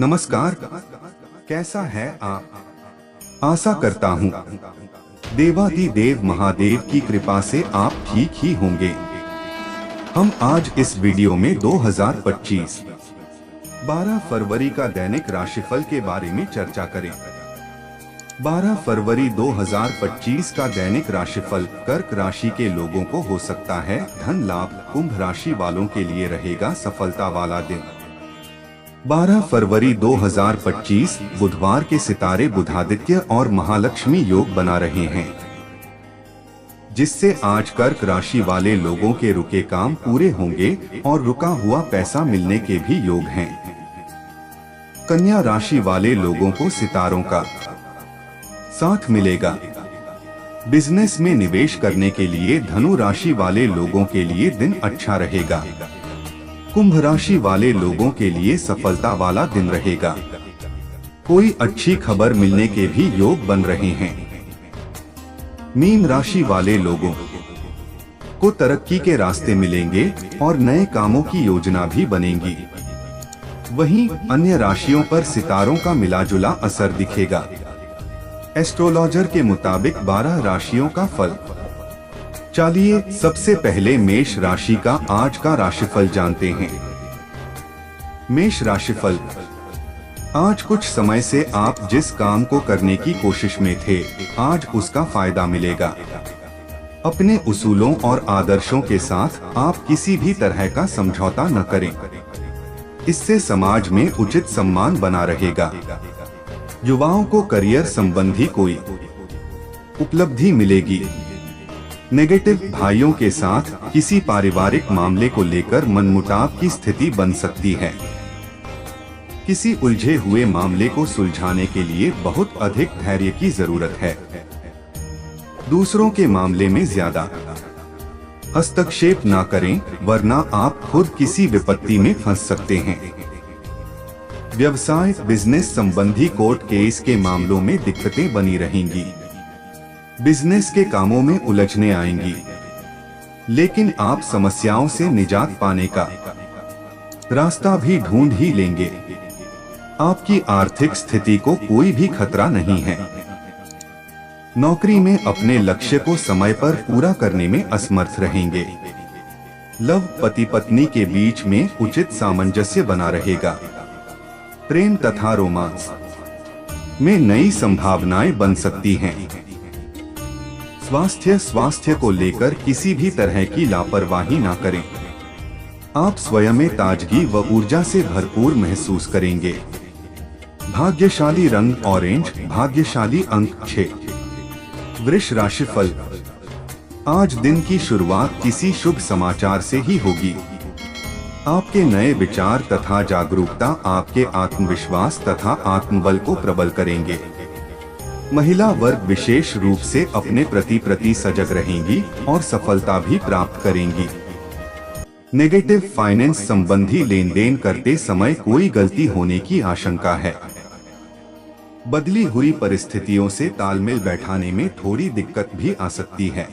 नमस्कार। कैसा है आप? आशा करता हूँ देवाधिदेव महादेव की कृपा से आप ठीक ही होंगे। हम आज इस वीडियो में 2025 12 फरवरी का दैनिक राशिफल के बारे में चर्चा करें। 12 फरवरी 2025 का दैनिक राशिफल कर्क राशि के लोगों को हो सकता है धन लाभ। कुंभ राशि वालों के लिए रहेगा सफलता वाला दिन। 12 फरवरी 2025 बुधवार के सितारे बुधादित्य और महालक्ष्मी योग बना रहे हैं, जिससे आज कर्क राशि वाले लोगों के रुके काम पूरे होंगे और रुका हुआ पैसा मिलने के भी योग हैं। कन्या राशि वाले लोगों को सितारों का साथ मिलेगा। बिजनेस में निवेश करने के लिए धनु राशि वाले लोगों के लिए दिन अच्छा रहेगा। कुंभ राशि वाले लोगों के लिए सफलता वाला दिन रहेगा। कोई अच्छी खबर मिलने के भी योग बन रहे हैं। मीन राशि वाले लोगों को तरक्की के रास्ते मिलेंगे और नए कामों की योजना भी बनेगी। वहीं अन्य राशियों पर सितारों का मिलाजुला असर दिखेगा। एस्ट्रोलॉजर के मुताबिक 12 राशियों का फल। चलिए सबसे पहले मेष राशि का आज का राशिफल जानते हैं। मेष राशिफल। आज कुछ समय से आप जिस काम को करने की कोशिश में थे, आज उसका फायदा मिलेगा। अपने उसूलों और आदर्शों के साथ आप किसी भी तरह का समझौता न करें। इससे समाज में उचित सम्मान बना रहेगा। युवाओं को करियर संबंधी कोई उपलब्धि मिलेगी। नेगेटिव भाइयों के साथ किसी पारिवारिक मामले को लेकर मनमुटाव की स्थिति बन सकती है। किसी उलझे हुए मामले को सुलझाने के लिए बहुत अधिक धैर्य की जरूरत है। दूसरों के मामले में ज्यादा हस्तक्षेप ना करें, वरना आप खुद किसी विपत्ति में फंस सकते हैं। व्यवसाय बिजनेस संबंधी कोर्ट केस के मामलों में दिक्कतें बनी रहेंगी। बिजनेस के कामों में उलझने आएंगी, लेकिन आप समस्याओं से निजात पाने का रास्ता भी ढूंढ ही लेंगे। आपकी आर्थिक स्थिति को कोई भी खतरा नहीं है। नौकरी में अपने लक्ष्य को समय पर पूरा करने में असमर्थ रहेंगे। लव पति पत्नी के बीच में उचित सामंजस्य बना रहेगा। प्रेम तथा रोमांस में नई संभावनाएं बन सकती हैं। स्वास्थ्य को लेकर किसी भी तरह की लापरवाही ना करें। आप स्वयं में ताजगी व ऊर्जा से भरपूर महसूस करेंगे। भाग्यशाली रंग ऑरेंज, भाग्यशाली अंक 6। वृष राशिफल। आज दिन की शुरुआत किसी शुभ समाचार से ही होगी। आपके नए विचार तथा जागरूकता आपके आत्मविश्वास तथा आत्मबल को प्रबल करेंगे। महिला वर्ग विशेष रूप से अपने प्रति सजग रहेंगी और सफलता भी प्राप्त करेंगी। नेगेटिव फाइनेंस संबंधी लेन देन करते समय कोई गलती होने की आशंका है। बदली हुई परिस्थितियों से तालमेल बैठाने में थोड़ी दिक्कत भी आ सकती है।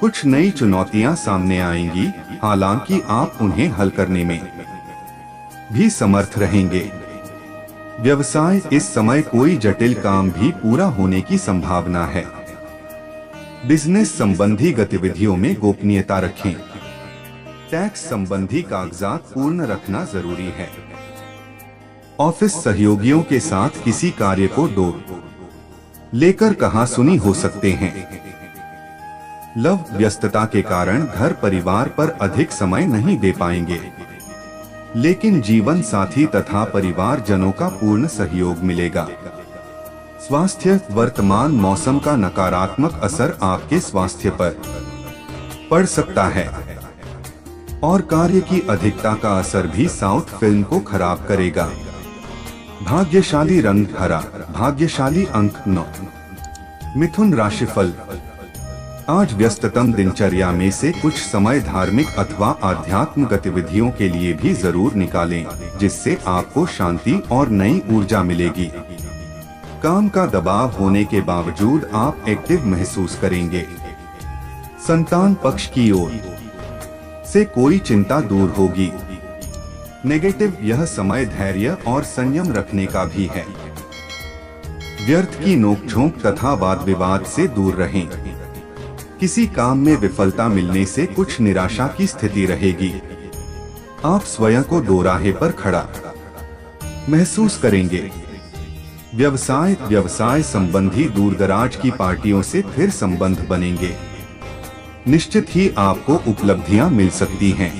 कुछ नई चुनौतियां सामने आएंगी, हालांकि आप उन्हें हल करने में भी समर्थ रहेंगे। व्यवसाय इस समय कोई जटिल काम भी पूरा होने की संभावना है। बिजनेस संबंधी गतिविधियों में गोपनीयता रखें। टैक्स संबंधी कागजात पूर्ण रखना जरूरी है। ऑफिस सहयोगियों के साथ किसी कार्य को लेकर कहासुनी हो सकते हैं। लव व्यस्तता के कारण घर परिवार पर अधिक समय नहीं दे पाएंगे, लेकिन जीवन साथी तथा परिवार जनों का पूर्ण सहयोग मिलेगा। स्वास्थ्य वर्तमान मौसम का नकारात्मक असर आपके स्वास्थ्य पर पड़ सकता है और कार्य की अधिकता का असर भी साउथ फिल्म को खराब करेगा। भाग्यशाली रंग हरा, भाग्यशाली अंक 9। मिथुन राशिफल। आज व्यस्ततम दिनचर्या में से कुछ समय धार्मिक अथवा आध्यात्म गतिविधियों के लिए भी जरूर निकालें, जिससे आपको शांति और नई ऊर्जा मिलेगी। काम का दबाव होने के बावजूद आप एक्टिव महसूस करेंगे। संतान पक्ष की ओर से कोई चिंता दूर होगी। नेगेटिव, यह समय धैर्य और संयम रखने का भी है। व्यर्थ की नोकझोंक तथा वाद विवाद से दूर रहें। किसी काम में विफलता मिलने से कुछ निराशा की स्थिति रहेगी। आप स्वयं को दोराहे पर खड़ा महसूस करेंगे। व्यवसाय संबंधी दूरदराज की पार्टियों से फिर संबंध बनेंगे। निश्चित ही आपको उपलब्धियां मिल सकती हैं।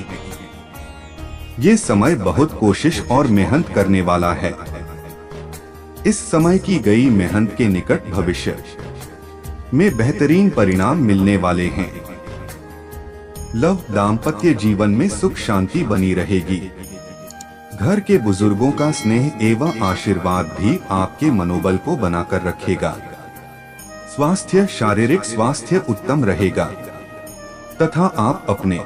ये समय बहुत कोशिश और मेहनत करने वाला है। इस समय की गई मेहनत के निकट भविष्य में बेहतरीन परिणाम मिलने वाले हैं। लव, दाम्पत्य जीवन में सुख शांति बनी रहेगी। घर के बुजुर्गों का स्नेह एवं आशीर्वाद भी आपके मनोबल को बनाकर रखेगा। स्वास्थ्य, शारीरिक स्वास्थ्य उत्तम रहेगा तथा आप अपने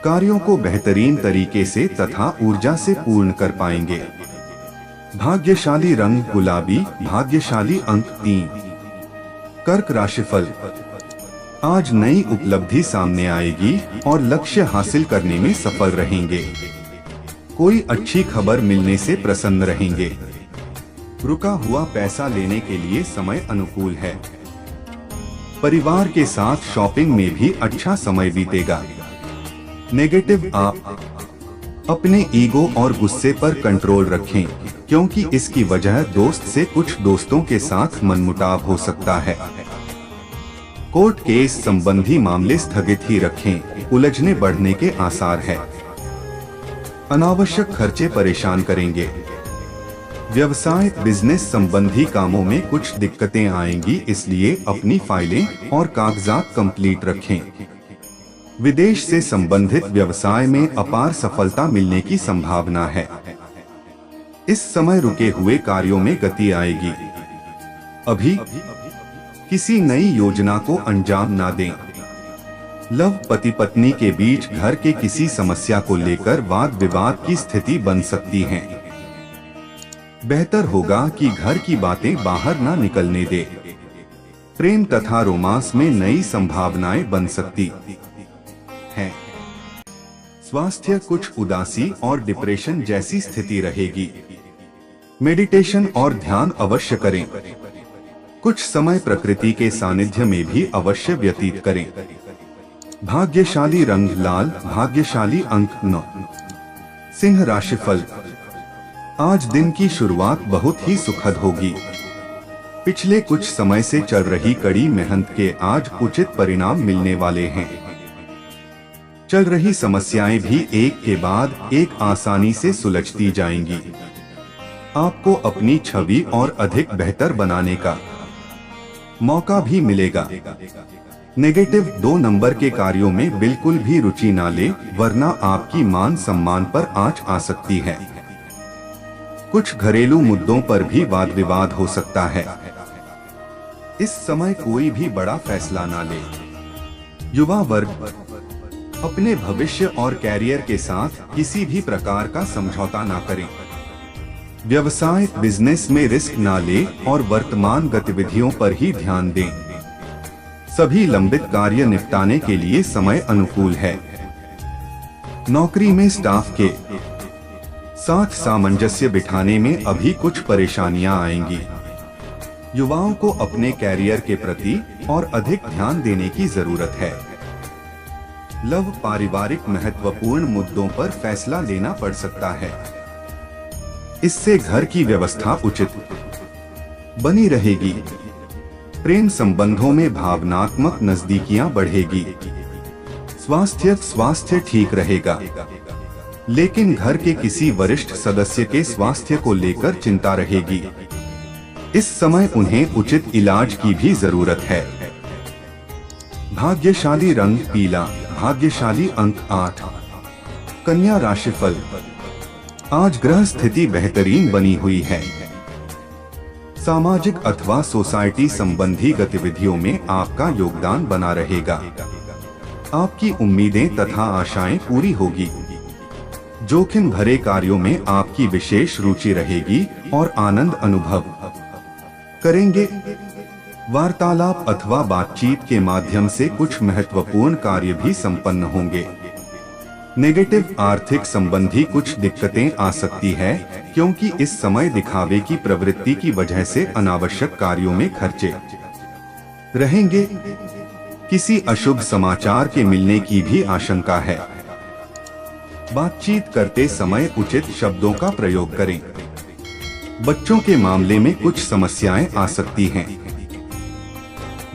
कार्यों को बेहतरीन तरीके से तथा ऊर्जा से पूर्ण कर पाएंगे। भाग्यशाली रंग गुलाबी, भाग्यशाली अंक 3। कर्क राशिफल, आज नई उपलब्धि सामने आएगी और लक्ष्य हासिल करने में सफल रहेंगे। कोई अच्छी खबर मिलने से प्रसन्न रहेंगे। रुका हुआ पैसा लेने के लिए समय अनुकूल है। परिवार के साथ शॉपिंग में भी अच्छा समय बीतेगा। नेगेटिव, आप अपने ईगो और गुस्से पर कंट्रोल रखें, क्योंकि इसकी वजह दोस्त से कुछ दोस्तों के साथ मनमुटाव हो सकता है। कोर्ट केस संबंधी मामले स्थगित ही रखें, उलझने बढ़ने के आसार है। अनावश्यक खर्चे परेशान करेंगे। व्यवसाय, बिजनेस संबंधी कामों में कुछ दिक्कतें आएंगी, इसलिए अपनी फाइलें और कागजात कंप्लीट रखें। विदेश से संबंधित व्यवसाय में अपार सफलता मिलने की संभावना है। इस समय रुके हुए कार्यों में गति आएगी। अभी किसी नई योजना को अंजाम ना दें। लव, पति पत्नी के बीच घर के किसी समस्या को लेकर वाद विवाद की स्थिति बन सकती है। बेहतर होगा कि घर की बातें बाहर ना निकलने दे। प्रेम तथा रोमांस में नई संभावनाएं बन सकती है। स्वास्थ्य, कुछ उदासी और डिप्रेशन जैसी स्थिति रहेगी। मेडिटेशन और ध्यान अवश्य करें। कुछ समय प्रकृति के सानिध्य में भी अवश्य व्यतीत करें। भाग्यशाली रंग लाल, भाग्यशाली अंक 9। सिंह राशिफल, आज दिन की शुरुआत बहुत ही सुखद होगी। पिछले कुछ समय से चल रही कड़ी मेहनत के आज उचित परिणाम मिलने वाले हैं। चल रही समस्याएं भी एक के बाद एक आसानी से सुलझती जाएंगी। आपको अपनी छवि और अधिक बेहतर बनाने का मौका भी मिलेगा। नेगेटिव, 2 नंबर के कार्यों में बिल्कुल भी रुचि ना ले, वरना आपकी मान सम्मान पर आंच आ सकती है। कुछ घरेलू मुद्दों पर भी वाद विवाद हो सकता है। इस समय कोई भी बड़ा फैसला ना ले। युवा वर्ग, अपने भविष्य और कैरियर के साथ किसी भी प्रकार का समझौता ना करें। व्यवसाय, बिजनेस में रिस्क ना ले और वर्तमान गतिविधियों पर ही ध्यान दें। सभी लंबित कार्य निपटाने के लिए समय अनुकूल है। नौकरी में स्टाफ के साथ सामंजस्य बिठाने में अभी कुछ परेशानियां आएंगी। युवाओं को अपने कैरियर के प्रति और अधिक ध्यान देने की जरूरत है। लव, पारिवारिक महत्वपूर्ण मुद्दों पर फैसला लेना पड़ सकता है। इससे घर की व्यवस्था उचित बनी रहेगी। प्रेम संबंधों में भावनात्मक नजदीकियां बढ़ेगी। स्वास्थ्य ठीक रहेगा, लेकिन घर के किसी वरिष्ठ सदस्य के स्वास्थ्य को लेकर चिंता रहेगी। इस समय उन्हें उचित इलाज की भी जरूरत है। भाग्यशाली रंग पीला, भाग्यशाली अंक 8। कन्या राशिफल, आज ग्रह स्थिति बेहतरीन बनी हुई है। सामाजिक अथवा सोसाइटी संबंधी गतिविधियों में आपका योगदान बना रहेगा। आपकी उम्मीदें तथा आशाएं पूरी होगी। जोखिम भरे कार्यों में आपकी विशेष रुचि रहेगी और आनंद अनुभव करेंगे। वार्तालाप अथवा बातचीत के माध्यम से कुछ महत्वपूर्ण कार्य भी संपन्न होंगे। नेगेटिव आर्थिक संबंधी कुछ दिक्कतें आ सकती है, क्योंकि इस समय दिखावे की प्रवृत्ति की वजह से अनावश्यक कार्यों में खर्चे रहेंगे। किसी अशुभ समाचार के मिलने की भी आशंका है। बातचीत करते समय उचित शब्दों का प्रयोग करें। बच्चों के मामले में कुछ समस्याएं आ सकती हैं।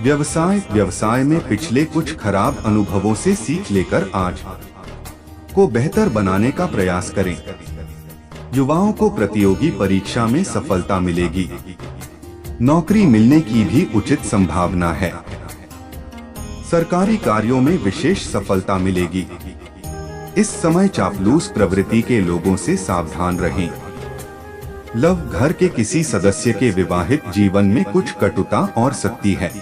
व्यवसाय में पिछले कुछ खराब अनुभवों से सीख लेकर आज को बेहतर बनाने का प्रयास करें। युवाओं को प्रतियोगी परीक्षा में सफलता मिलेगी। नौकरी मिलने की भी उचित संभावना है। सरकारी कार्यों में विशेष सफलता मिलेगी। इस समय चापलूस प्रवृत्ति के लोगों से सावधान रहें। लव घर के किसी सदस्य के विवाहित जीवन में कुछ कटुता और सकती है।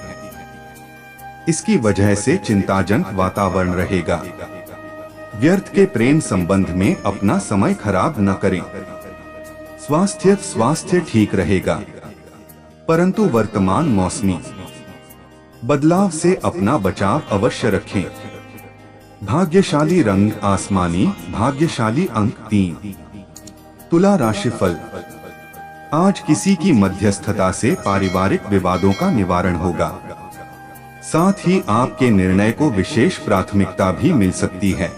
इसकी वजह से चिंताजनक वातावरण रहेगा। व्यर्थ के प्रेम संबंध में अपना समय खराब न करें। स्वास्थ्य ठीक रहेगा, परंतु वर्तमान मौसमी बदलाव से अपना बचाव अवश्य रखें। भाग्यशाली रंग आसमानी, भाग्यशाली अंक 3। तुला राशिफल। आज किसी की मध्यस्थता से पारिवारिक विवादों का निवारण होगा। साथ ही आपके निर्णय को विशेष प्राथमिकता भी मिल सकती है।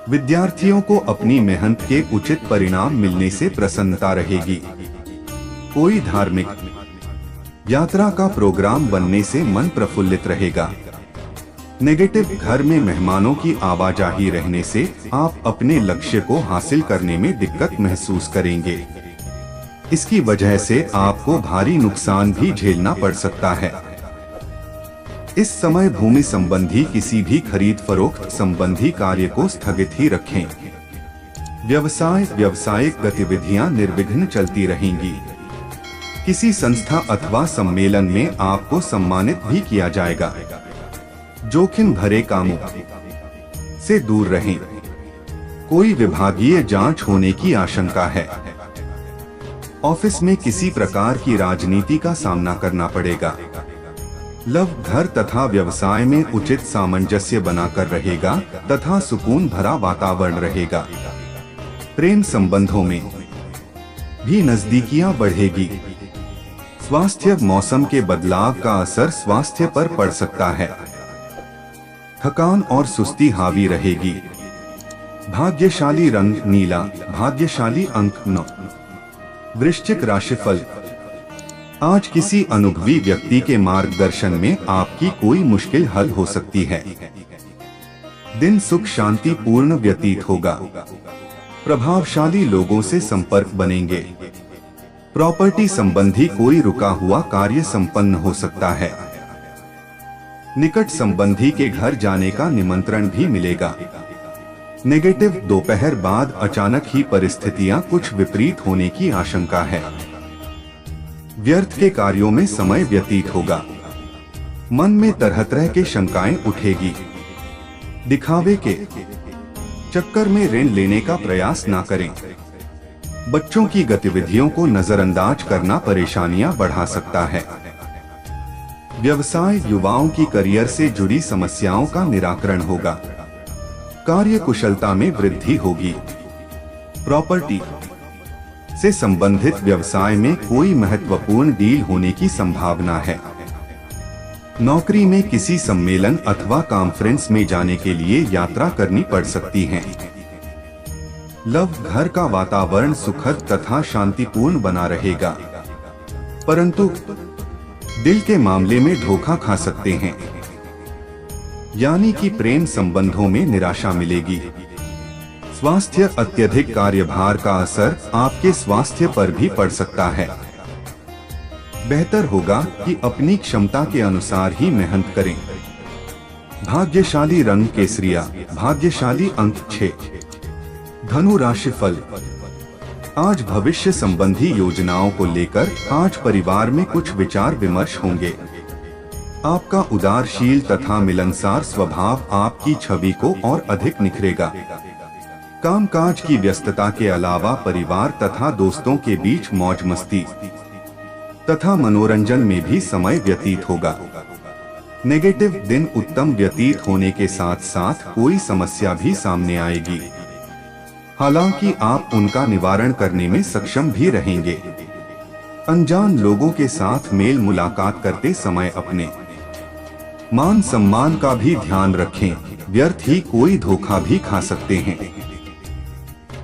विद्यार्थियों को अपनी मेहनत के उचित परिणाम मिलने से प्रसन्नता रहेगी। कोई धार्मिक यात्रा का प्रोग्राम बनने से मन प्रफुल्लित रहेगा। नेगेटिव घर में मेहमानों की आवाजाही रहने से आप अपने लक्ष्य को हासिल करने में दिक्कत महसूस करेंगे। इसकी वजह से आपको भारी नुकसान भी झेलना पड़ सकता है। इस समय भूमि संबंधी किसी भी खरीद फरोख्त संबंधी कार्य को स्थगित ही रखें। व्यावसायिक गतिविधियां निर्विघ्न चलती रहेंगी। किसी संस्था अथवा सम्मेलन में आपको सम्मानित भी किया जाएगा। जोखिम भरे कामों से दूर रहें। कोई विभागीय जांच होने की आशंका है। ऑफिस में किसी प्रकार की राजनीति का सामना करना पड़ेगा। लव घर तथा व्यवसाय में उचित सामंजस्य बनाकर रहेगा तथा सुकून भरा वातावरण रहेगा। प्रेम संबंधों में भी नजदीकियां बढ़ेगी। स्वास्थ्य मौसम के बदलाव का असर स्वास्थ्य पर पड़ सकता है। थकान और सुस्ती हावी रहेगी। भाग्यशाली रंग नीला, भाग्यशाली अंक 9। वृश्चिक राशिफल। आज किसी अनुभवी व्यक्ति के मार्गदर्शन में आपकी कोई मुश्किल हल हो सकती है। दिन सुख शांति पूर्ण व्यतीत होगा। प्रभावशाली लोगों से संपर्क बनेंगे। प्रॉपर्टी संबंधी कोई रुका हुआ कार्य संपन्न हो सकता है। निकट संबंधी के घर जाने का निमंत्रण भी मिलेगा। नेगेटिव दोपहर बाद अचानक ही परिस्थितियां कुछ विपरीत होने की आशंका है। व्यर्थ के कार्यों में समय व्यतीत होगा। मन में तरह तरह के शंकाएं उठेगी। दिखावे के चक्कर में ऋण लेने का प्रयास ना करें। बच्चों की गतिविधियों को नजरअंदाज करना परेशानियां बढ़ा सकता है। व्यवसाय युवाओं की करियर से जुड़ी समस्याओं का निराकरण होगा। कार्य कुशलता में वृद्धि होगी। प्रॉपर्टी से संबंधित व्यवसाय में कोई महत्वपूर्ण डील होने की संभावना है। नौकरी में किसी सम्मेलन अथवा कॉन्फ्रेंस में जाने के लिए यात्रा करनी पड़ सकती है। लव घर का वातावरण सुखद तथा शांतिपूर्ण बना रहेगा, परंतु दिल के मामले में धोखा खा सकते हैं, यानी कि प्रेम संबंधों में निराशा मिलेगी। स्वास्थ्य अत्यधिक कार्यभार का असर आपके स्वास्थ्य पर भी पड़ सकता है। बेहतर होगा कि अपनी क्षमता के अनुसार ही मेहनत करें। भाग्यशाली रंग केसरिया, भाग्यशाली अंक 6। धनु राशिफल। आज भविष्य संबंधी योजनाओं को लेकर आज परिवार में कुछ विचार विमर्श होंगे। आपका उदारशील तथा मिलनसार स्वभाव आपकी छवि को और अधिक निखरेगा। कामकाज की व्यस्तता के अलावा परिवार तथा दोस्तों के बीच मौज मस्ती तथा मनोरंजन में भी समय व्यतीत होगा। नेगेटिव दिन उत्तम व्यतीत होने के साथ साथ कोई समस्या भी सामने आएगी, हालांकि आप उनका निवारण करने में सक्षम भी रहेंगे। अनजान लोगों के साथ मेल मुलाकात करते समय अपने मान सम्मान का भी ध्यान रखें, व्यर्थ ही कोई धोखा भी खा सकते हैं।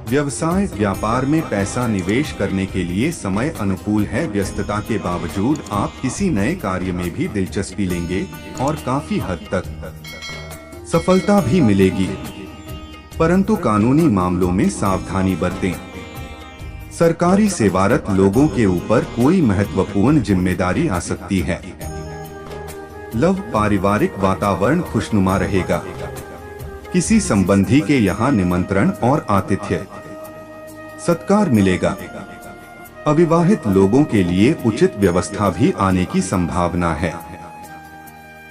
व्यवसाय व्यापार में पैसा निवेश करने के लिए समय अनुकूल है। व्यस्तता के बावजूद आप किसी नए कार्य में भी दिलचस्पी लेंगे और काफी हद तक सफलता भी मिलेगी, परंतु कानूनी मामलों में सावधानी बरतें। सरकारी सेवारत लोगों के ऊपर कोई महत्वपूर्ण जिम्मेदारी आ सकती है। लव पारिवारिक वातावरण खुशनुमा रहेगा। किसी संबंधी के यहाँ निमंत्रण और आतिथ्य सत्कार मिलेगा। अविवाहित लोगों के लिए उचित व्यवस्था भी आने की संभावना है।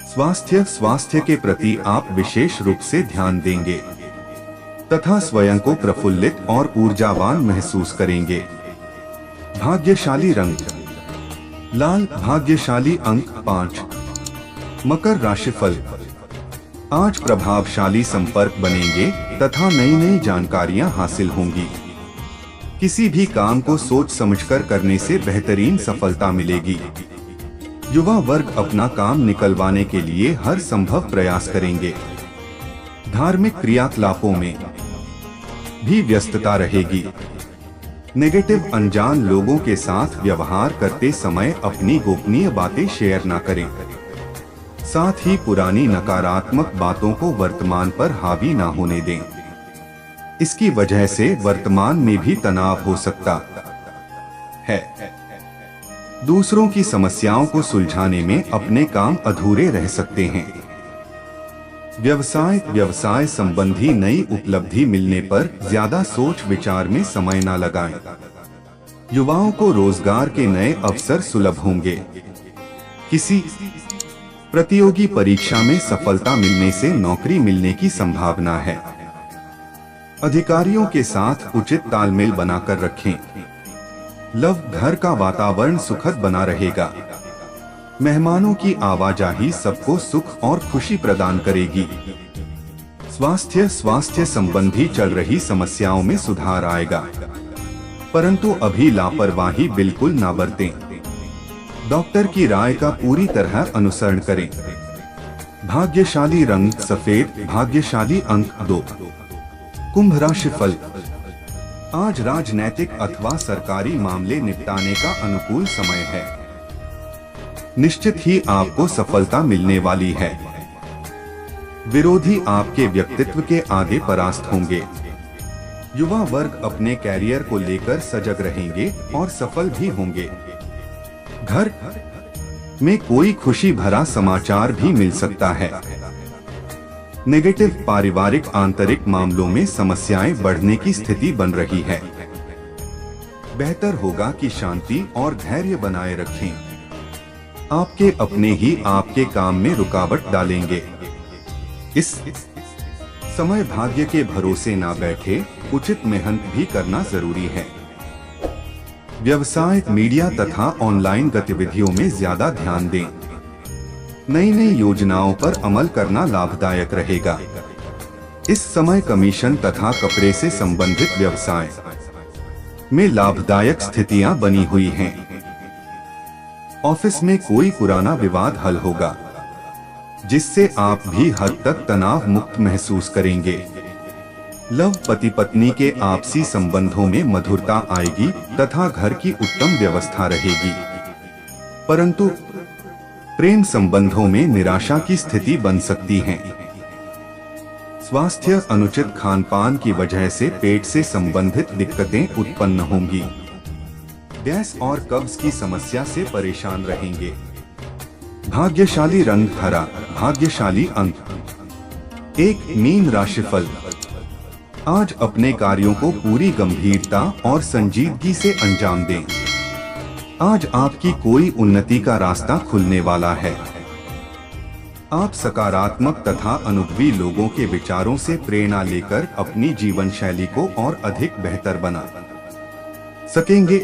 स्वास्थ्य के प्रति आप विशेष रूप से ध्यान देंगे तथा स्वयं को प्रफुल्लित और ऊर्जावान महसूस करेंगे। भाग्यशाली रंग लाल, भाग्यशाली अंक 5। मकर राशिफल, आज प्रभावशाली संपर्क बनेंगे तथा नई नई जानकारियां हासिल होंगी। किसी भी काम को सोच समझकर करने से बेहतरीन सफलता मिलेगी। युवा वर्ग अपना काम निकलवाने के लिए हर संभव प्रयास करेंगे। धार्मिक क्रियाकलापों में भी व्यस्तता रहेगी। नेगेटिव अनजान लोगों के साथ व्यवहार करते समय अपनी गोपनीय बातें शेयर न करें। साथ ही पुरानी नकारात्मक बातों को वर्तमान पर हावी न होने दें। इसकी वजह से वर्तमान में भी तनाव हो सकता है। दूसरों की समस्याओं को सुलझाने में अपने काम अधूरे रह सकते हैं। व्यवसाय संबंधी नई उपलब्धि मिलने पर ज्यादा सोच विचार में समय न लगाएं। युवाओं को रोजगार के नए अवसर सुलभ होंगे। किसी प्रतियोगी परीक्षा में सफलता मिलने से नौकरी मिलने की संभावना है। अधिकारियों के साथ उचित तालमेल बनाकर रखें। लव, घर का वातावरण सुखद बना रहेगा। मेहमानों की आवाजाही सबको सुख और खुशी प्रदान करेगी। स्वास्थ्य संबंधी चल रही समस्याओं में सुधार आएगा, परंतु अभी लापरवाही बिल्कुल ना बरतें। डॉक्टर की राय का पूरी तरह अनुसरण करें। भाग्यशाली रंग सफेद, भाग्यशाली अंक 2। कुंभ राशिफल, आज राजनैतिक अथवा सरकारी मामले निपटाने का अनुकूल समय है। निश्चित ही आपको सफलता मिलने वाली है। विरोधी आपके व्यक्तित्व के आगे परास्त होंगे। युवा वर्ग अपने कैरियर को लेकर सजग रहेंगे और सफल भी होंगे। घर में कोई खुशी भरा समाचार भी मिल सकता है। नेगेटिव पारिवारिक आंतरिक मामलों में समस्याएं बढ़ने की स्थिति बन रही है। बेहतर होगा कि शांति और धैर्य बनाए रखें। आपके अपने ही आपके काम में रुकावट डालेंगे। इस समय भाग्य के भरोसे ना बैठे, उचित मेहनत भी करना जरूरी है। व्यवसाय, मीडिया तथा ऑनलाइन गतिविधियों में ज्यादा ध्यान दें। नई नई योजनाओं पर अमल करना लाभदायक रहेगा। इस समय कमीशन तथा कपड़े से संबंधित व्यवसाय में लाभदायक स्थितियां बनी हुई हैं। ऑफिस में कोई पुराना विवाद हल होगा, जिससे आप भी हद तक तनाव मुक्त महसूस करेंगे। लव, पति पत्नी के आपसी संबंधों में मधुरता आएगी तथा घर की उत्तम व्यवस्था रहेगी, परंतु प्रेम संबंधों में निराशा की स्थिति बन सकती है। स्वास्थ्य, अनुचित खानपान की वजह से पेट से संबंधित दिक्कतें उत्पन्न होंगी। गैस और कब्ज की समस्या से परेशान रहेंगे। भाग्यशाली रंग हरा, भाग्यशाली अंक 1। मीन राशिफल, आज अपने कार्यों को पूरी गंभीरता और संजीदगी से अंजाम दें। आज आपकी कोई उन्नति का रास्ता खुलने वाला है। आप सकारात्मक तथा अनुभवी लोगों के विचारों से प्रेरणा लेकर अपनी जीवन शैली को और अधिक बेहतर बना सकेंगे।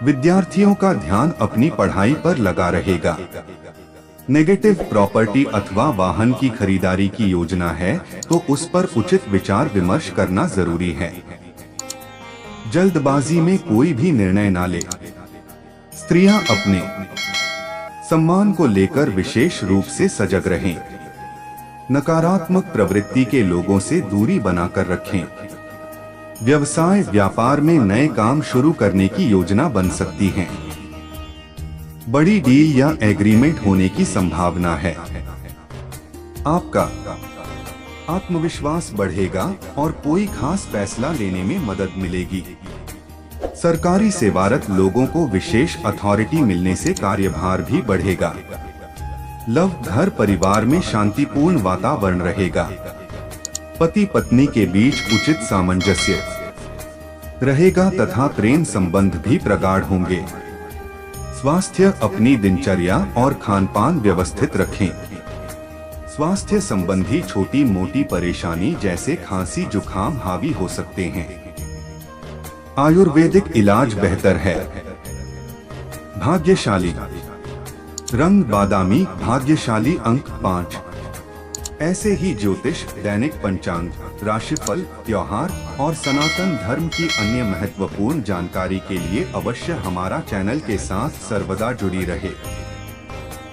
विद्यार्थियों का ध्यान अपनी पढ़ाई पर लगा रहेगा। नेगेटिव प्रॉपर्टी अथवा वाहन की खरीदारी की योजना है तो उस पर उचित विचार विमर्श करना जरूरी है। जल्दबाजी में कोई भी निर्णय ना ले। स्त्रियां अपने सम्मान को लेकर विशेष रूप से सजग रहें। नकारात्मक प्रवृत्ति के लोगों से दूरी बनाकर रखें। व्यवसाय व्यापार में नए काम शुरू करने की योजना बन सकती है। बड़ी डील या एग्रीमेंट होने की संभावना है। आपका आत्मविश्वास बढ़ेगा और कोई खास फैसला लेने में मदद मिलेगी। सरकारी सेवारत लोगों को विशेष अथॉरिटी मिलने से कार्यभार भी बढ़ेगा। लव घर परिवार में शांतिपूर्ण वातावरण रहेगा। पति पत्नी के बीच उचित सामंजस्य रहेगा तथा प्रेम संबंध भी प्रगाढ़ होंगे। स्वास्थ्य अपनी दिनचर्या और खानपान व्यवस्थित रखें। स्वास्थ्य संबंधी छोटी मोटी परेशानी जैसे खांसी जुकाम हावी हो सकते हैं। आयुर्वेदिक इलाज बेहतर है। भाग्यशाली रंग बादामी, भाग्यशाली अंक 5। ऐसे ही ज्योतिष, दैनिक पंचांग, राशिफल, त्योहार और सनातन धर्म की अन्य महत्वपूर्ण जानकारी के लिए अवश्य हमारा चैनल के साथ सर्वदा जुड़ी रहे।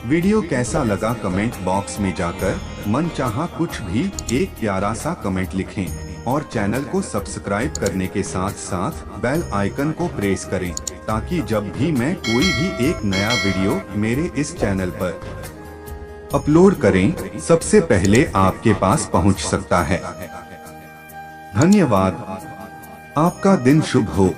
वीडियो कैसा लगा कमेंट बॉक्स में जाकर मनचाहा कुछ भी एक प्यारा सा कमेंट लिखें और चैनल को सब्सक्राइब करने के साथ साथ बेल आइकन को प्रेस करें ताकि जब भी मैं कोई भी एक नया वीडियो मेरे इस चैनल पर अपलोड करें सबसे पहले आपके पास पहुंच सकता है। धन्यवाद। आपका दिन शुभ हो।